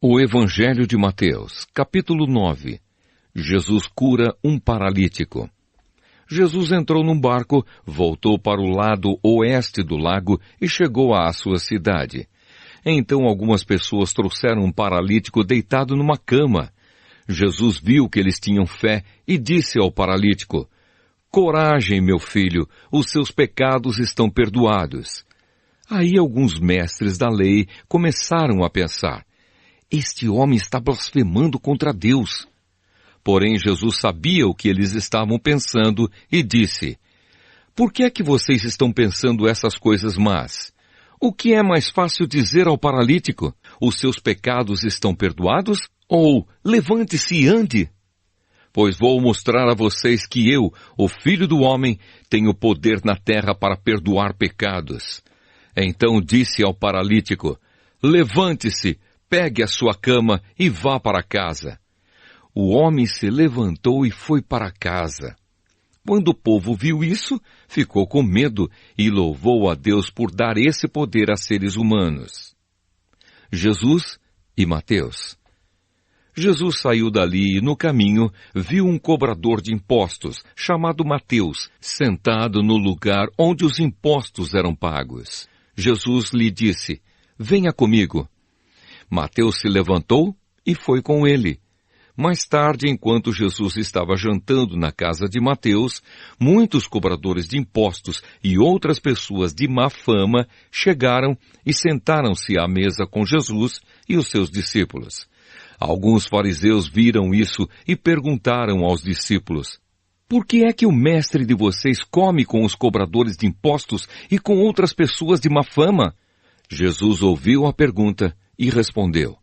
O Evangelho de Mateus, capítulo 9. Jesus cura um paralítico. Jesus entrou num barco, voltou para o lado oeste do lago e chegou à sua cidade. Então algumas pessoas trouxeram um paralítico deitado numa cama. Jesus viu que eles tinham fé e disse ao paralítico: "Coragem, meu filho, os seus pecados estão perdoados." Aí alguns mestres da lei começaram a pensar: "Este homem está blasfemando contra Deus." Porém, Jesus sabia o que eles estavam pensando e disse: "Por que é que vocês estão pensando essas coisas más? O que é mais fácil dizer ao paralítico: os seus pecados estão perdoados? Ou levante-se e ande? Pois vou mostrar a vocês que eu, o Filho do Homem, tenho poder na terra para perdoar pecados." Então disse ao paralítico: "Levante-se, pegue a sua cama e vá para casa." O homem se levantou e foi para casa. Quando o povo viu isso, ficou com medo e louvou a Deus por dar esse poder a seres humanos. Jesus e Mateus. Jesus saiu dali e, no caminho, viu um cobrador de impostos, chamado Mateus, sentado no lugar onde os impostos eram pagos. Jesus lhe disse: "Venha comigo." Mateus se levantou e foi com ele. Mais tarde, enquanto Jesus estava jantando na casa de Mateus, muitos cobradores de impostos e outras pessoas de má fama chegaram e sentaram-se à mesa com Jesus e os seus discípulos. Alguns fariseus viram isso e perguntaram aos discípulos: "Por que é que o mestre de vocês come com os cobradores de impostos e com outras pessoas de má fama?" Jesus ouviu a pergunta e respondeu: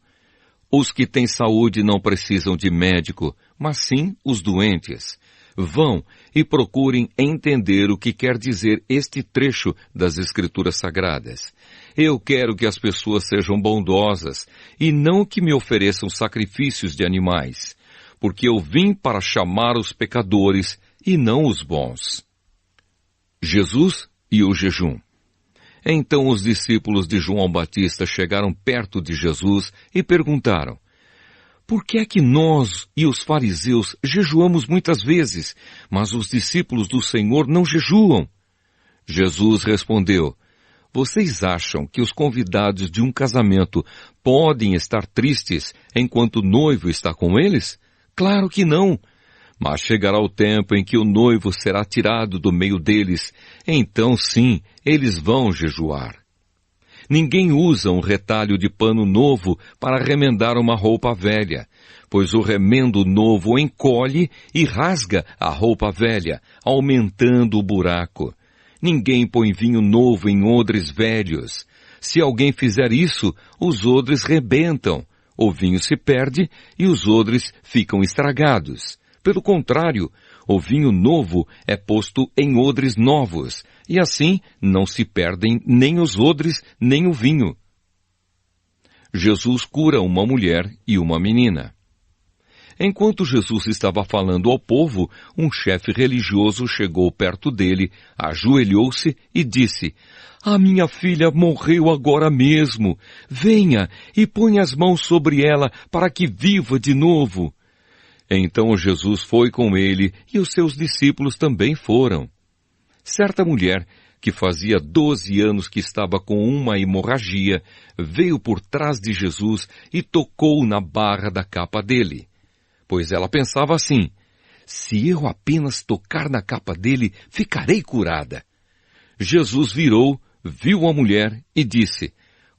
"Os que têm saúde não precisam de médico, mas sim os doentes. Vão e procurem entender o que quer dizer este trecho das Escrituras Sagradas. Eu quero que as pessoas sejam bondosas e não que me ofereçam sacrifícios de animais, porque eu vim para chamar os pecadores e não os bons." Jesus e o jejum. Então os discípulos de João Batista chegaram perto de Jesus e perguntaram: "Por que é que nós e os fariseus jejuamos muitas vezes, mas os discípulos do Senhor não jejuam?" Jesus respondeu: "Vocês acham que os convidados de um casamento podem estar tristes enquanto o noivo está com eles? Claro que não. Mas chegará o tempo em que o noivo será tirado do meio deles. Então sim, eles vão jejuar. Ninguém usa um retalho de pano novo para remendar uma roupa velha, pois o remendo novo encolhe e rasga a roupa velha, aumentando o buraco. Ninguém põe vinho novo em odres velhos. Se alguém fizer isso, os odres rebentam. O vinho se perde e os odres ficam estragados. Pelo contrário, o vinho novo é posto em odres novos, e assim não se perdem nem os odres, nem o vinho." Jesus cura uma mulher e uma menina. Enquanto Jesus estava falando ao povo, um chefe religioso chegou perto dele, ajoelhou-se e disse: "A minha filha morreu agora mesmo. Venha e ponha as mãos sobre ela para que viva de novo." Então Jesus foi com ele e os seus discípulos também foram. Certa mulher, que fazia 12 anos que estava com uma hemorragia, veio por trás de Jesus e tocou na barra da capa dele. Pois ela pensava assim: "Se eu apenas tocar na capa dele, ficarei curada." Jesus virou, viu a mulher e disse: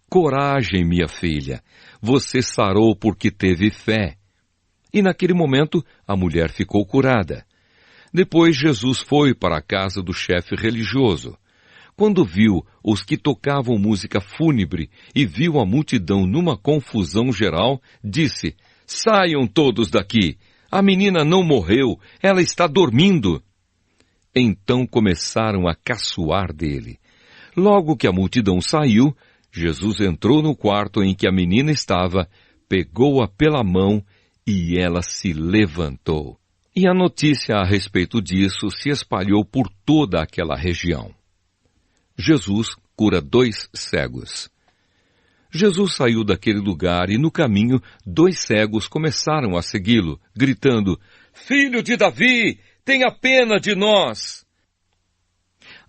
"Coragem, minha filha, você sarou porque teve fé." E naquele momento, a mulher ficou curada. Depois Jesus foi para a casa do chefe religioso. Quando viu os que tocavam música fúnebre e viu a multidão numa confusão geral, disse: "Saiam todos daqui! A menina não morreu, ela está dormindo." Então começaram a caçoar dele. Logo que a multidão saiu, Jesus entrou no quarto em que a menina estava, pegou-a pela mão e ela se levantou. E a notícia a respeito disso se espalhou por toda aquela região. Jesus cura 2 cegos. Jesus saiu daquele lugar e, no caminho, 2 cegos começaram a segui-lo, gritando: Filho de Davi, tenha pena de nós!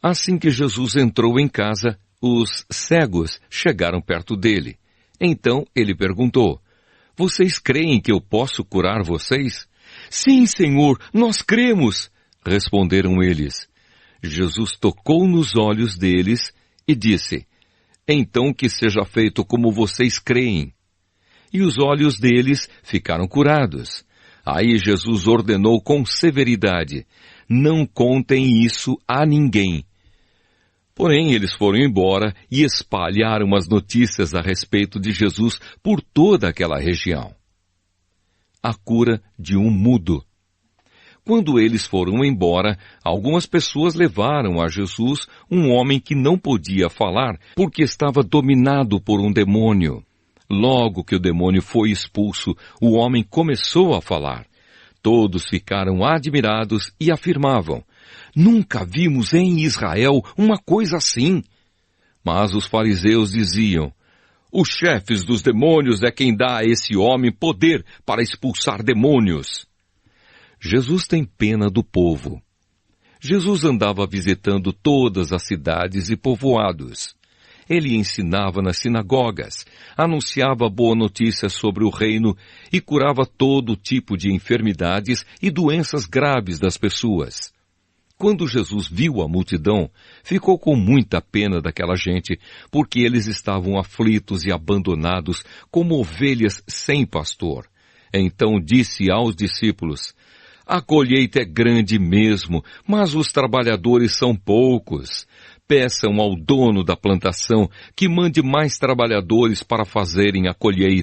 Assim que Jesus entrou em casa, os cegos chegaram perto dele. Então ele perguntou: Vocês creem que eu posso curar vocês? Sim, Senhor, nós cremos, responderam eles. Jesus tocou nos olhos deles e disse: Então que seja feito como vocês creem. E os olhos deles ficaram curados. Aí Jesus ordenou com severidade: Não contem isso a ninguém. Porém, eles foram embora e espalharam as notícias a respeito de Jesus por toda aquela região. A cura de um mudo. Quando eles foram embora, algumas pessoas levaram a Jesus um homem que não podia falar porque estava dominado por um demônio. Logo que o demônio foi expulso, o homem começou a falar. Todos ficaram admirados e afirmavam: Nunca vimos em Israel uma coisa assim. Mas os fariseus diziam: Os chefes dos demônios é quem dá a esse homem poder para expulsar demônios. Jesus tem pena do povo. Jesus andava visitando todas as cidades e povoados. Ele ensinava nas sinagogas, anunciava boa notícia sobre o reino e curava todo tipo de enfermidades e doenças graves das pessoas. Quando Jesus viu a multidão, ficou com muita pena daquela gente, porque eles estavam aflitos e abandonados como ovelhas sem pastor. Então disse aos discípulos: A colheita é grande mesmo, mas os trabalhadores são poucos. Peçam ao dono da plantação que mande mais trabalhadores para fazerem a colheita.